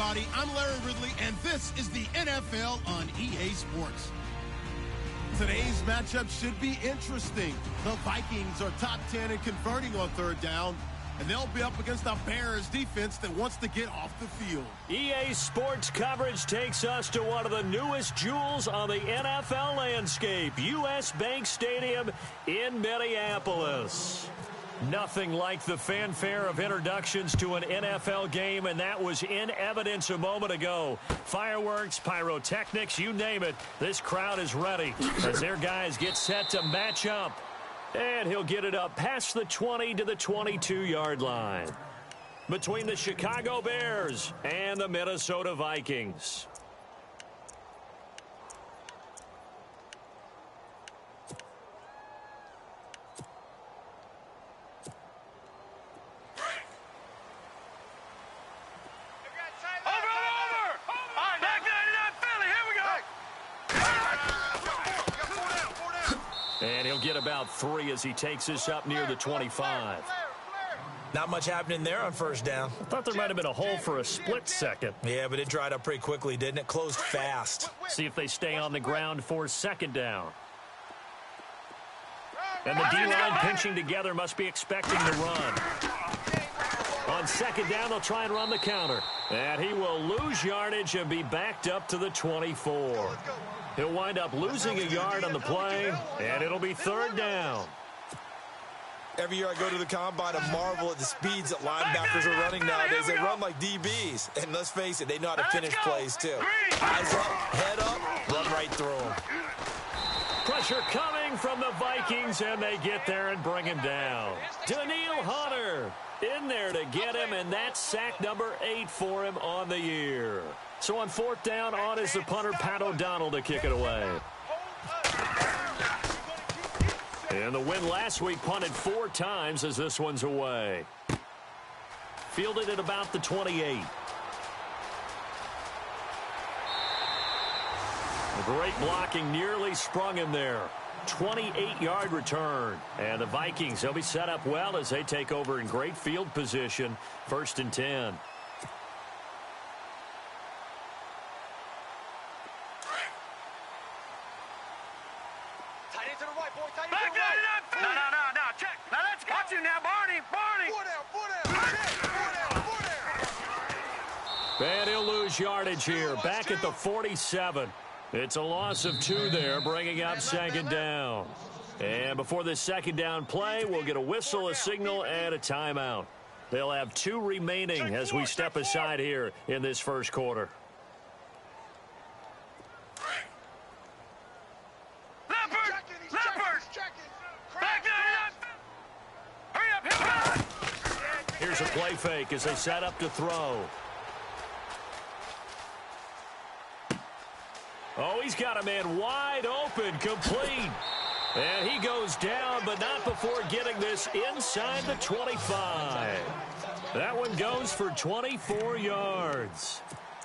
everybody. I'm Larry Ridley, and this is the NFL on EA Sports. Today's matchup should be interesting. The Vikings are top 10 in converting on third down, and they'll be up against the Bears defense that wants to get off the field. EA Sports coverage takes us to one of the newest jewels on the NFL landscape, US Bank Stadium in Minneapolis. Nothing like the fanfare of introductions to an NFL game, and that was in evidence a moment ago. Fireworks, pyrotechnics, you name it. This crowd is ready as their guys get set to match up. And he'll get it up past the 20 to the 22-yard line. Between the Chicago Bears and the Minnesota Vikings. And he'll get about 3 as he takes this up near the 25. Not much happening there on first down. I thought there might have been a hole for a split second. Yeah, but it dried up pretty quickly, didn't it? Closed fast. See if they stay on the ground for second down. And the D-line pinching together must be expecting the run. On second down, they'll try and run the counter. And he will lose yardage and be backed up to the 24. He'll wind up losing a yard on the play, and it'll be third down. Every year I go to the combine and marvel at the speeds that linebackers are running nowadays. They run like DBs. And let's face it, they know how to finish plays too. Eyes up, head up, run right through them. Pressure coming from the Vikings, and they get there and bring him down. Daniil Hunter in there to get him, and that's sack number 8 for him on the year. So on fourth down, on is the punter, Pat O'Donnell, to kick it away. And the win last week punted 4 times as this one's away. Fielded at about the 28. Great blocking nearly sprung him there. 28-yard return. And the Vikings, they'll be set up well as they take over in great field position. 1st and 10. And he'll lose yardage here. Back at the 47. It's a loss of 2 there, bringing up second down. And before this second down play, we'll get a whistle, a signal, and a timeout. They'll have 2 remaining as we step aside here in this first quarter. Here's a play fake as they set up to throw. Oh, he's got a man wide open, complete. And he goes down, but not before getting this inside the 25. That one goes for 24 yards.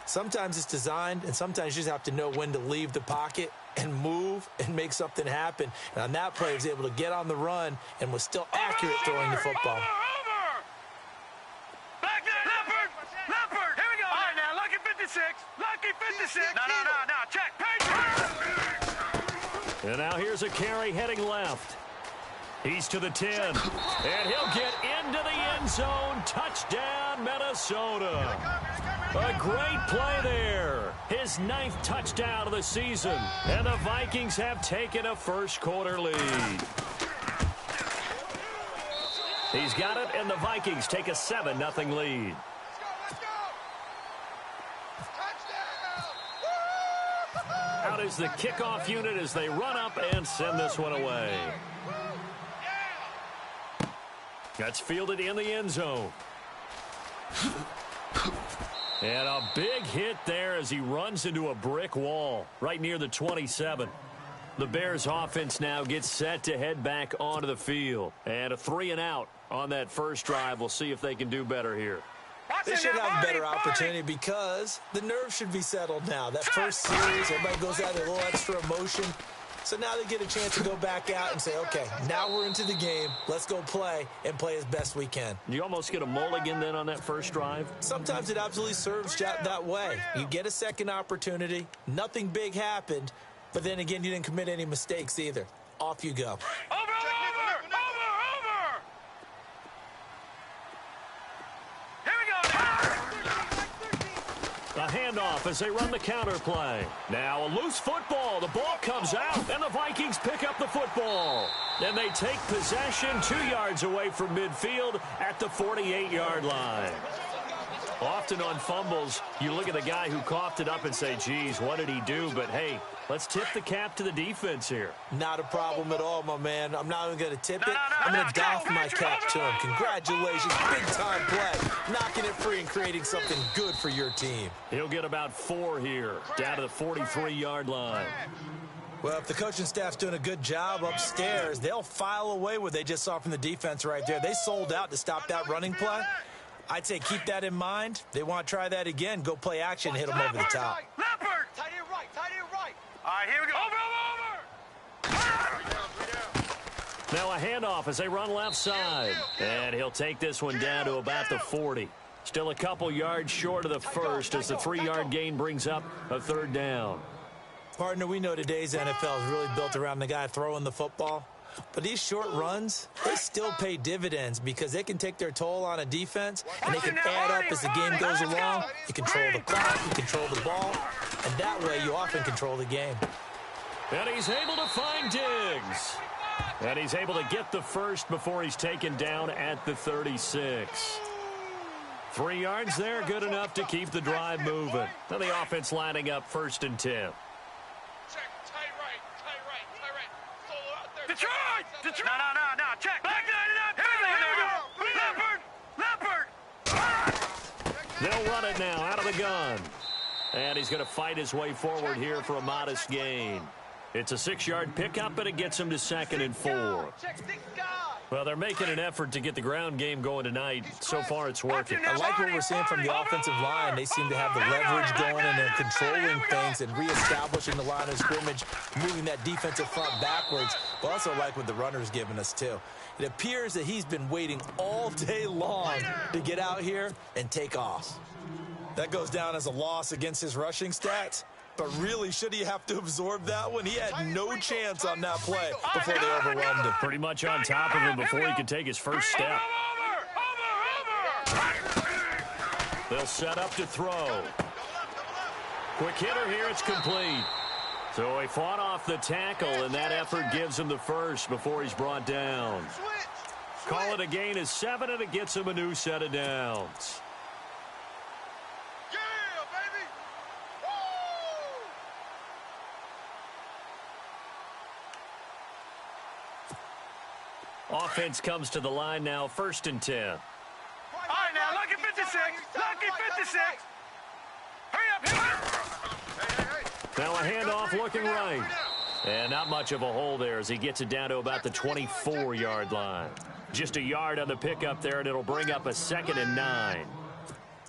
Sometimes it's designed, and sometimes you just have to know when to leave the pocket and move and make something happen. And on that play, he was able to get on the run and was still accurate throwing the football. And now here's a carry heading left. He's to the 10. And he'll get into the end zone. Touchdown, Minnesota. A great play there. His 9th touchdown of the season. And the Vikings have taken a first quarter lead. He's got it, and the Vikings take a 7-0 lead. Out is the kickoff unit as they run up and send this one away. That's fielded in the end zone. And a big hit there as he runs into a brick wall right near the 27. The Bears offense now gets set to head back onto the field. And a 3-and-out on that first drive. We'll see if they can do better here. They should have a better opportunity because the nerves should be settled now. That first series, everybody goes out with a little extra emotion. So now they get a chance to go back out and say, okay, now we're into the game. Let's go play and play as best we can. You almost get a mulligan then on that first drive? Sometimes it absolutely serves that way. You get a second opportunity. Nothing big happened. But then again, you didn't commit any mistakes either. Off you go. Over! Here we go now! A handoff as they run the counter play. Now a loose football. The ball comes out, and the Vikings pick up the football. Then they take possession 2 yards away from midfield at the 48-yard line. Often on fumbles, you look at the guy who coughed it up and say, geez, what did he do? But, hey, let's tip the cap to the defense here. Not a problem at all, my man. I'm not even going to tip it. I'm going to doff my cap to him. Congratulations. Big-time play. Knocking it free and creating something good for your team. He'll get about 4 here, down to the 43-yard line. Well, if the coaching staff's doing a good job upstairs, they'll file away what they just saw from the defense right there. They sold out to stop that running play. I'd say keep that in mind. They want to try that again. Go play action, hit them over the top. Leopard! Tight end right. All right, here we go. Over! Now a handoff as they run left side. And he'll take this one down to about the 40. Still a couple yards short of the first as the 3-yard gain brings up a third down. Partner, we know today's NFL is really built around the guy throwing the football. But these short runs, they still pay dividends because they can take their toll on a defense, and they can add up as the game goes along. You control the clock, you control the ball, and that way you often control the game. And he's able to find Diggs. And he's able to get the first before he's taken down at the 36. 3 yards there, good enough to keep the drive moving. Now the offense lining up 1st and 10. Detroit! No, check. Back Leopard! They'll run it now out of the gun. And he's going to fight his way forward here for a modest gain. It's a 6-yard pickup, and it gets him to 2nd and 4. Well, they're making an effort to get the ground game going tonight. So far, it's working. I like what we're seeing from the offensive line. They seem to have the leverage going, and they're controlling things and reestablishing the line of scrimmage, moving that defensive front backwards. But also like what the runner's giving us, too. It appears that he's been waiting all day long to get out here and take off. That goes down as a loss against his rushing stats. But really, should he have to absorb that one? He had no chance on that play before they overwhelmed him. Pretty much on top of him before he could take his first step. They'll set up to throw. Quick hitter here, it's complete. So he fought off the tackle, and that effort gives him the first before he's brought down. Call it a gain of 7, and it gets him a new set of downs. Offense comes to the line now, 1st and 10. All right, now, lucky 56. Lucky 56. Hurry up. Now a handoff looking right. And not much of a hole there as he gets it down to about the 24-yard line. Just a yard on the pickup there, and it'll bring up a 2nd and 9.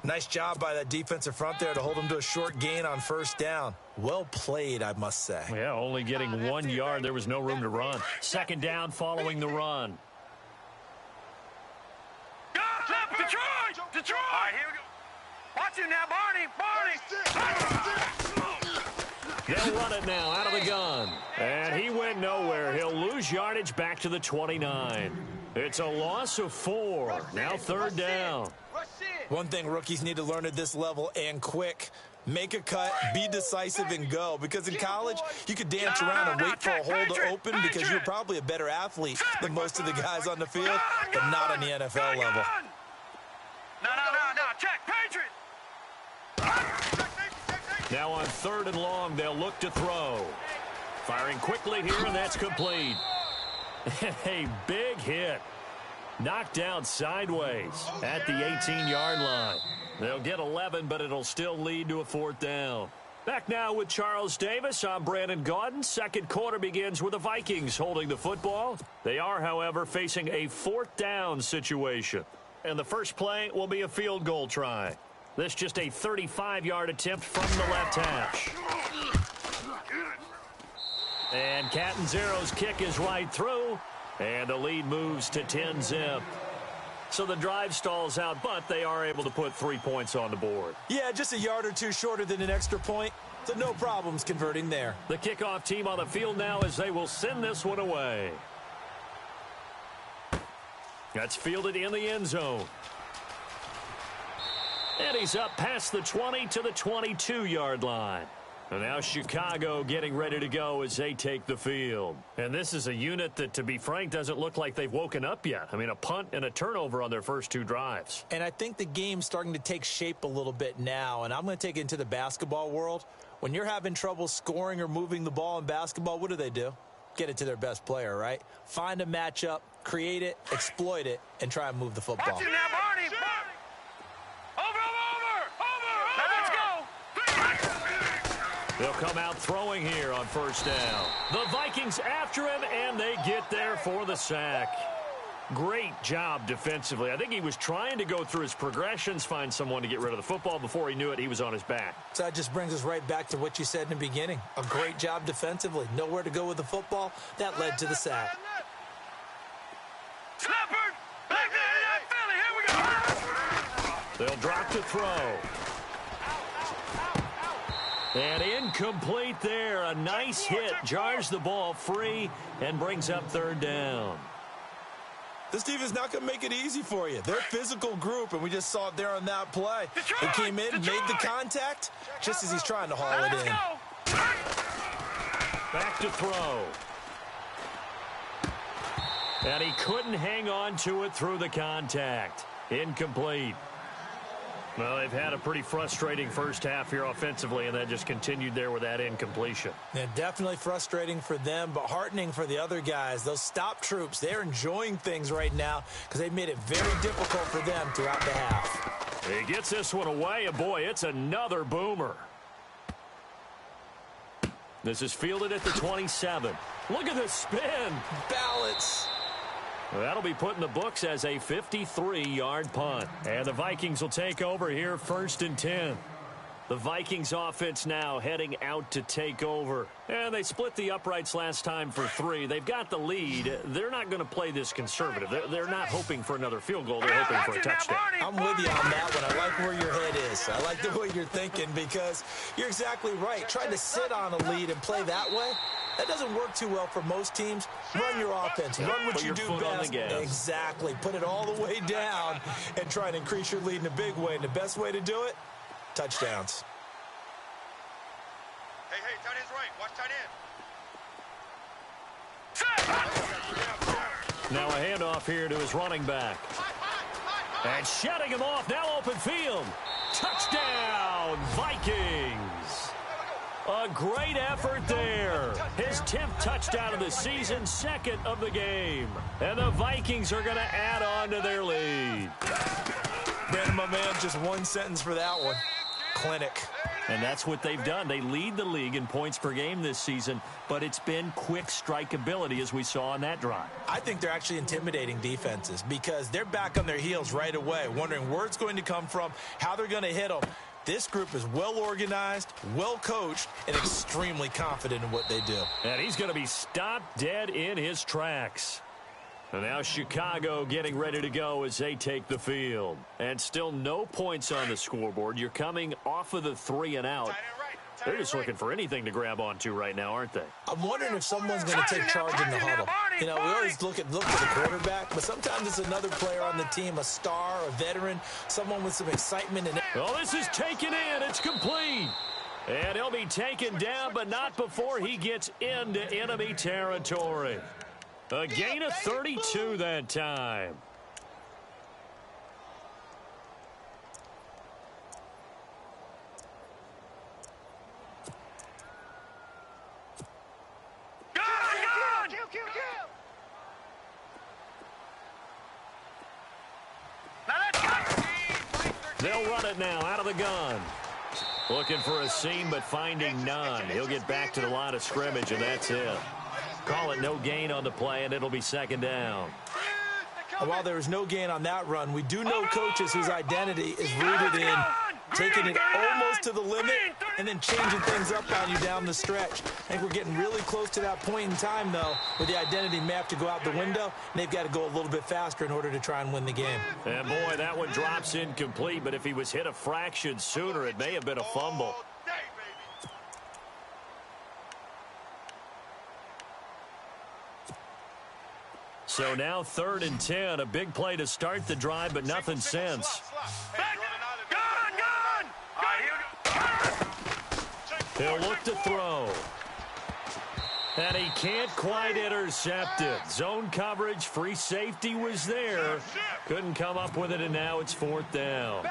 Nice job by that defensive front there to hold him to a short gain on 1st down. Well played, I must say. Yeah, only getting 1 yard. There was no room to run. 2nd down following the run. Detroit! All right, here we go. Watch him now, Barney! They'll run it now out of the gun. And he went nowhere. He'll lose yardage back to the 29. It's a loss of 4. Now 3rd down. One thing rookies need to learn at this level, and quick, make a cut, be decisive, and go. Because in college, you could dance around and wait for a hole to open because you're probably a better athlete than most of the guys on the field, but not on the NFL level. No, check, Patriot! Now on 3rd and long, they'll look to throw. Firing quickly here, and that's complete. A big hit. Knocked down sideways at the 18-yard line. They'll get 11, but it'll still lead to a 4th down. Back now with Charles Davis. I'm Brandon Gaudin. 2nd quarter begins with the Vikings holding the football. They are, however, facing a 4th down situation. And the first play will be a field goal try. This just a 35-yard attempt from the left hash. And Catanzaro's kick is right through, and the lead moves to 10-zip. So the drive stalls out, but they are able to put 3 points on the board. Yeah, just a yard or two shorter than an extra point, so no problems converting there. The kickoff team on the field now as they will send this one away. That's fielded in the end zone. And he's up past the 20 to the 22-yard line. And now Chicago getting ready to go as they take the field. And this is a unit that, to be frank, doesn't look like they've woken up yet. I mean, a punt and a turnover on their first 2 drives. And I think the game's starting to take shape a little bit now. And I'm going to take it into the basketball world. When you're having trouble scoring or moving the ball in basketball, what do? Get it to their best player, right? Find a matchup, create it, exploit it, and try and move the football. Watch it now, Barney. Over. Now let's go. They'll come out throwing here on first down. The Vikings after him, and they get there for the sack. Great job defensively. I think he was trying to go through his progressions, find someone to get rid of the football. Before he knew it, he was on his back. So that just brings us right back to what you said in the beginning. A great job defensively. Nowhere to go with the football. That led to the sack. Snapper. Back there. Here we go. They'll drop to throw. And incomplete there. A nice hit. Jars the ball free and brings up third down. This team is not going to make it easy for you. They're a physical group, and we just saw it there on that play. He came in, made the contact, just as he's trying to haul it in. Back to throw. And he couldn't hang on to it through the contact. Incomplete. Well, they've had a pretty frustrating first half here offensively, and that just continued there with that incompletion. Yeah, definitely frustrating for them, but heartening for the other guys. Those stop troops, they're enjoying things right now because they made it very difficult for them throughout the half. He gets this one away, and boy, it's another boomer. This is fielded at the 27. Look at this spin. Balance. Well, that'll be put in the books as a 53-yard punt. And the Vikings will take over here, 1st and 10. The Vikings offense now heading out to take over. And they split the uprights last time for 3. They've got the lead. They're not going to play this conservative. They're not hoping for another field goal. They're hoping for a touchdown. I'm with you on that one. I like where your head is. I like the way you're thinking because you're exactly right. Trying to sit on a lead and play that way, that doesn't work too well for most teams. Run your offense. Run what you do best. Exactly. Put it all the way down and try and increase your lead in a big way. And the best way to do it, touchdowns. Hey, tight end's right. Watch tight end. Now a handoff here to his running back. And shutting him off. Now open field. Touchdown, Vikings. A great effort there. His 10th touchdown of the season, 2nd of the game. And the Vikings are going to add on to their lead. Brandon, my man, just one sentence for that one. Clinic. And that's what they've done. They lead the league in points per game this season, but it's been quick strikeability as we saw on that drive. I think they're actually intimidating defenses because they're back on their heels right away, wondering where it's going to come from, how they're going to hit them. This group is well organized, well coached, and extremely confident in what they do. And he's going to be stopped dead in his tracks. And now Chicago getting ready to go as they take the field. And still no points on the scoreboard. You're coming off of the 3 and out. They're just looking for anything to grab onto right now, aren't they? I'm wondering if someone's going to take charge in the huddle. You know, we always look at the quarterback, but sometimes it's another player on the team, a star, a veteran, someone with some excitement. Well, this is taken in. It's complete. And he'll be taken down, but not before he gets into enemy territory. A gain of 32 that time. They'll run it now out of the gun. Looking for a seam, but finding none. He'll get back to the line of scrimmage, and that's it. Call it no gain on the play, and it'll be 2nd down. And while there was no gain on that run, we do know coaches whose identity is rooted in taking it almost to the limit and then changing things up on you down the stretch. I think we're getting really close to that point in time, though, where the identity map to go out the window, and they've got to go a little bit faster in order to try and win the game. And, boy, that one drops incomplete, but if he was hit a fraction sooner, it may have been a fumble. So now 3rd and 10, a big play to start the drive, but nothing since. He'll look to throw. And he can't quite intercept it. Zone coverage, free safety was there. Couldn't come up with it, and now it's 4th down.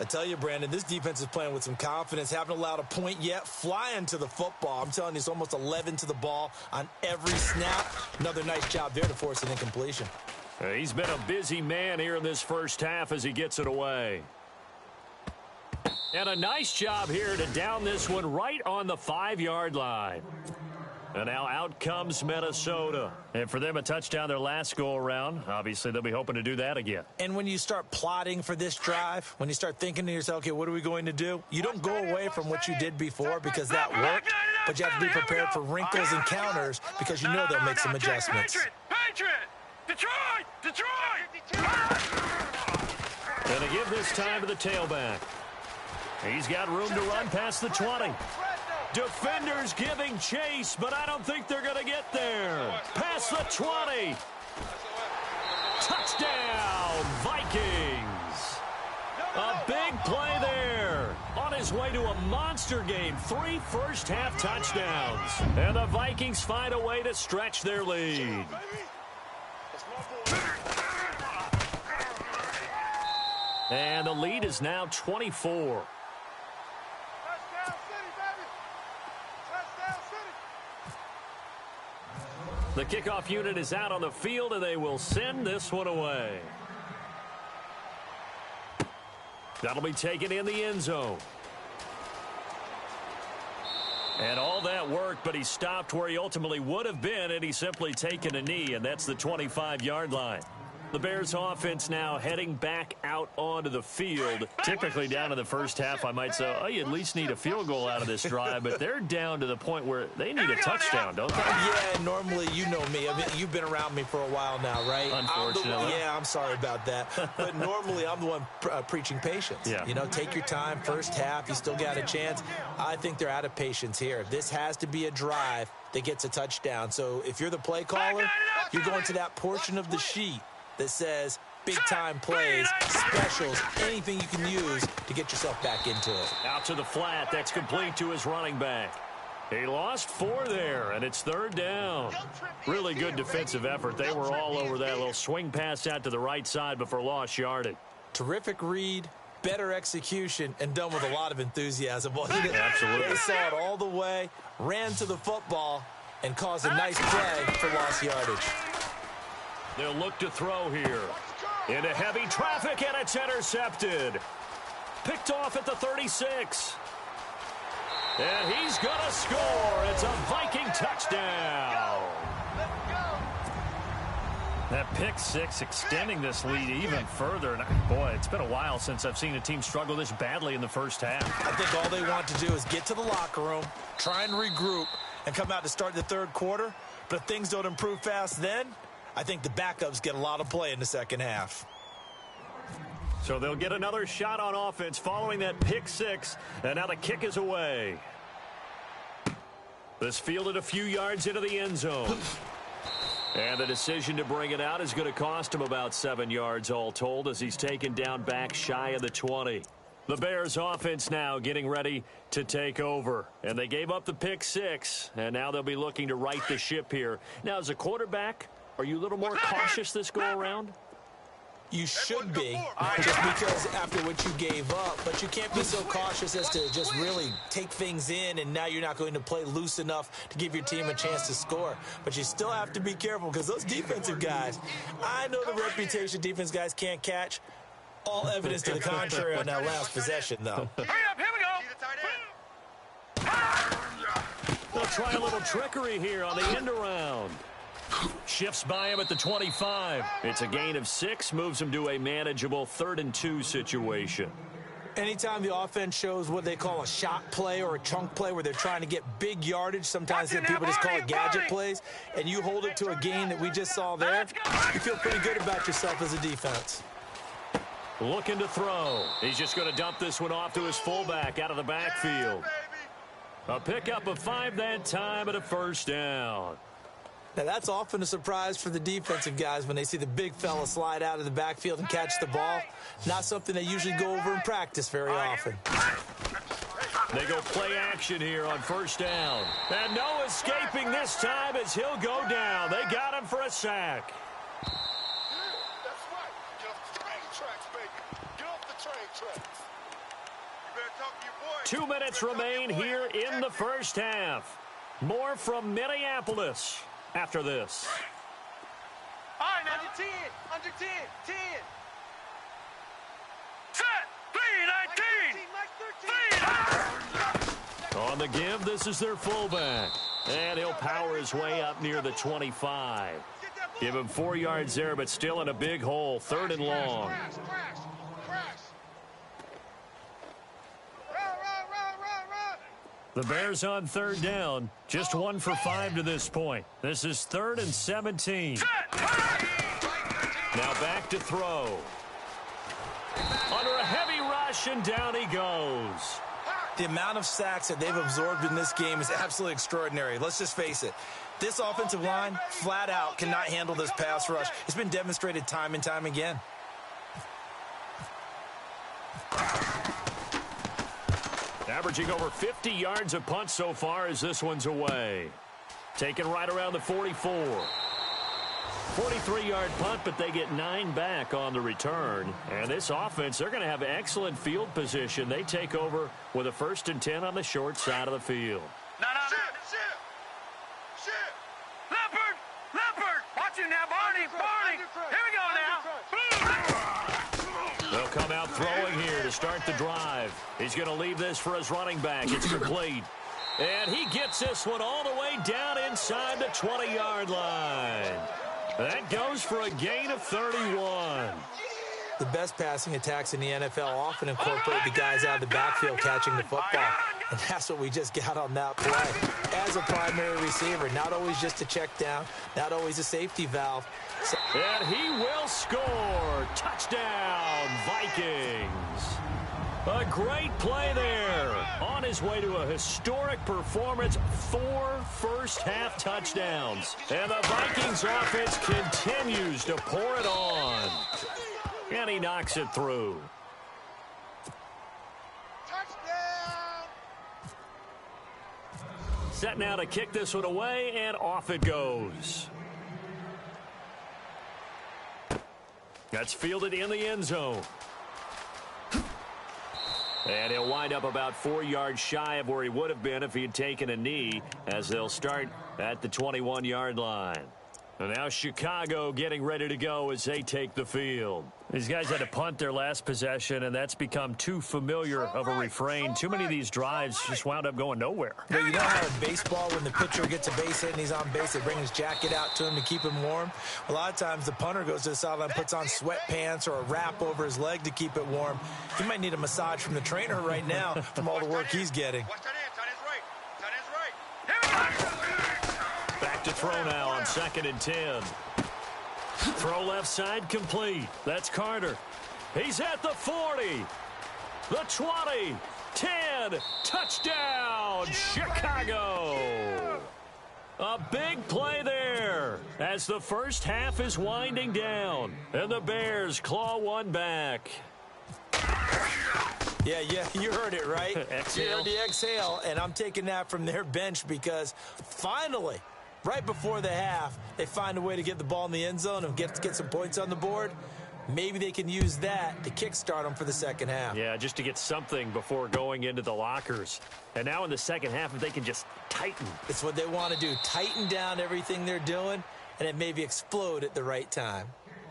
I tell you, Brandon, this defense is playing with some confidence. Haven't allowed a point yet. Flying to the football. I'm telling you, it's almost 11 to the ball on every snap. Another nice job there to force an incompletion. He's been a busy man here in this first half as he gets it away. And a nice job here to down this one right on the 5-yard line. And now out comes Minnesota. And for them, a touchdown their last go-around. Obviously, they'll be hoping to do that again. And when you start plotting for this drive, when you start thinking to yourself, okay, what are we going to do? You don't go away from what you did before because that worked, but you have to be prepared for wrinkles and counters because you know they'll make some adjustments. Patriot! Detroit! And to give this time to the tailback. He's got room to run past the 20. Defenders giving chase, but I don't think they're going to get there. Past the 20. Touchdown, Vikings. A big play there. On his way to a monster game. 3 first-half touchdowns. And the Vikings find a way to stretch their lead. And the lead is now 24. The kickoff unit is out on the field, and they will send this one away. That'll be taken in the end zone. And all that work, but he stopped where he ultimately would have been, and he's simply taken a knee, and that's the 25-yard line. The Bears offense now heading back out onto the field. Typically down in the first half, I might say, oh, you at least need a field goal out of this drive, but they're down to the point where they need a touchdown, don't they? Yeah, normally, you know me. I mean, you've been around me for a while now, right? Unfortunately. Yeah, I'm sorry about that. But normally, I'm the one preaching patience. Yeah. You know, take your time. First half, you still got a chance. I think they're out of patience here. This has to be a drive that gets a touchdown. So if you're the play caller, you're going to that portion of the sheet that says big-time plays, specials, anything you can use to get yourself back into it. Out to the flat. That's complete to his running back. He lost 4 there, and it's 3rd down. Really good defensive effort. They were all over that little swing pass out to the right side before lost yardage. Terrific read, better execution, and done with a lot of enthusiasm. Absolutely. They saw it all the way, ran to the football, and caused a nice play for lost yardage. They'll look to throw here. Into heavy traffic, and it's intercepted. Picked off at the 36. And he's going to score. It's a Viking touchdown. That pick 6 extending this lead even further. And boy, it's been a while since I've seen a team struggle this badly in the first half. I think all they want to do is get to the locker room, try and regroup, and come out to start the 3rd quarter. But if things don't improve fast then, I think the backups get a lot of play in the second half. So they'll get another shot on offense following that pick 6, and now the kick is away. This fielded a few yards into the end zone. And the decision to bring it out is going to cost him about 7 yards all told as he's taken down back shy of the 20. The Bears offense now getting ready to take over. And they gave up the pick 6, and now they'll be looking to right the ship here. Now, as a quarterback, are you a little more cautious this go-around? You should be, just because after what you gave up. But you can't be so cautious as to just really take things in, and now you're not going to play loose enough to give your team a chance to score. But you still have to be careful because those defensive guys, I know the reputation defense guys can't catch. All evidence to the contrary on that last possession, though. Hurry up, here we go. They'll try a little trickery here on the end around. Shifts by him at the 25. It's a gain of 6, moves him to a manageable 3rd and 2 situation. Anytime the offense shows what they call a shot play or a chunk play where they're trying to get big yardage, sometimes people just call it gadget plays, and you hold it to a gain that we just saw there, you feel pretty good about yourself as a defense. Looking to throw. He's just going to dump this one off to his fullback out of the backfield. A pickup of 5 that time and a first down. Now, that's often a surprise for the defensive guys when they see the big fella slide out of the backfield and catch the ball. Not something they usually go over in practice very often. They go play action here on first down. And no escaping this time as he'll go down. They got him for a sack. That's right. Get off the train tracks, baby. Get off the train tracks. You better talk to your boy. 2 minutes remain here in the first half. More from Minneapolis after this. All right, now. Under 10. 10. Set. 3-19. On the give, this is their fullback. And he'll power his way up near the 25. Give him 4 yards there, but still in a big hole. 3rd and long. The Bears on 3rd down. Just 1 for 5 to this point. This is 3rd and 17. Now back to throw. Under a heavy rush, and down he goes. The amount of sacks that they've absorbed in this game is absolutely extraordinary. Let's just face it. This offensive line, flat out, cannot handle this pass rush. It's been demonstrated time and time again. Averaging over 50 yards a punt so far as this one's away. Taken right around the 44. 43-yard punt, but they get 9 back on the return. And this offense, they're going to have excellent field position. They take over with a 1st and 10 on the short side of the field. No. Leopard. Watch him now, Barney. Here we go now. They'll come out throwing here to start the drive. He's going to leave this for his running back. It's complete. And he gets this one all the way down inside the 20-yard line. That goes for a gain of 31. The best passing attacks in the NFL often incorporate the guys out of the backfield catching the football. And that's what we just got on that play. As a primary receiver, not always just a check down, not always a safety valve. And he will score. Touchdown, Vikings. A great play there. On his way to a historic performance, 4 first-half touchdowns. And the Vikings offense continues to pour it on. And he knocks it through. Touchdown! Set now to kick this one away, and off it goes. That's fielded in the end zone. And he'll wind up about 4 yards shy of where he would have been if he had taken a knee, as they'll start at the 21-yard line. And now Chicago getting ready to go as they take the field. These guys had to punt their last possession, and that's become too familiar of a refrain. Too many of these drives just wound up going nowhere. Well, you know how in baseball, when the pitcher gets a base hit and he's on base, they bring his jacket out to him to keep him warm? A lot of times the punter goes to the sideline, puts on sweatpants or a wrap over his leg to keep it warm. He might need a massage from the trainer right now from all the work he's getting. Watch that end. Tight end's right. Here we go. Back to throw now on 2nd and 10. Throw left side complete. That's Carter. He's at the 40. The 20. 10. Touchdown, Chicago. A big play there as the first half is winding down. And the Bears claw one back. Yeah, you heard it, right? Exhale. You heard the exhale, and I'm taking that from their bench because finally, right before the half, they find a way to get the ball in the end zone and get some points on the board. Maybe they can use that to kickstart them for the second half. Yeah, just to get something before going into the lockers. And now in the second half, if they can just tighten. It's what they want to do, tighten down everything they're doing, and it maybe explode at the right time.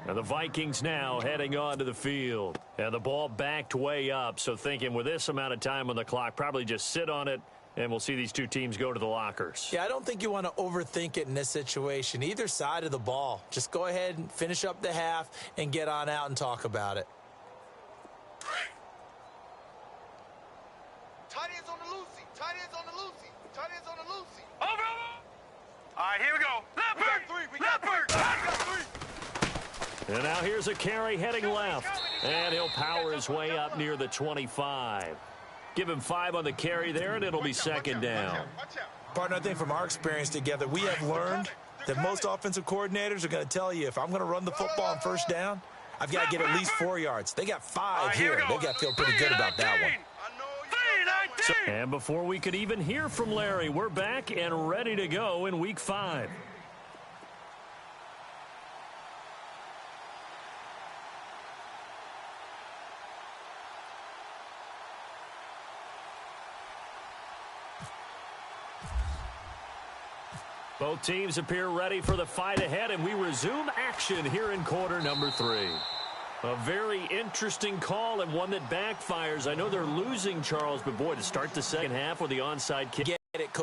And the Vikings now heading onto the field. And the ball backed way up, so thinking with this amount of time on the clock, probably just sit on it, and we'll see these two teams go to the lockers. Yeah, I don't think you want to overthink it in this situation. Either side of the ball. Just go ahead and finish up the half and get on out and talk about it. Tight ends on the loosey. Tight ends on the loosey. Over. All right, here we go. Leopard. Leopard. And now here's a carry heading left. And he'll power his way up near the 25. Give him 5 on the carry there, and it'll be second down. Partner, I think from our experience together, we have learned that most offensive coordinators are going to tell you, if I'm going to run the football on first down, I've got to get at least 4 yards. They got 5 here. They've got to feel pretty good about that one. And before we could even hear from Larry, we're back and ready to go in Week 5. Both teams appear ready for the fight ahead, and we resume action here in quarter number 3. A very interesting call and one that backfires. I know they're losing, Charles, but boy, to start the second half with the onside kick. Get it, Coach.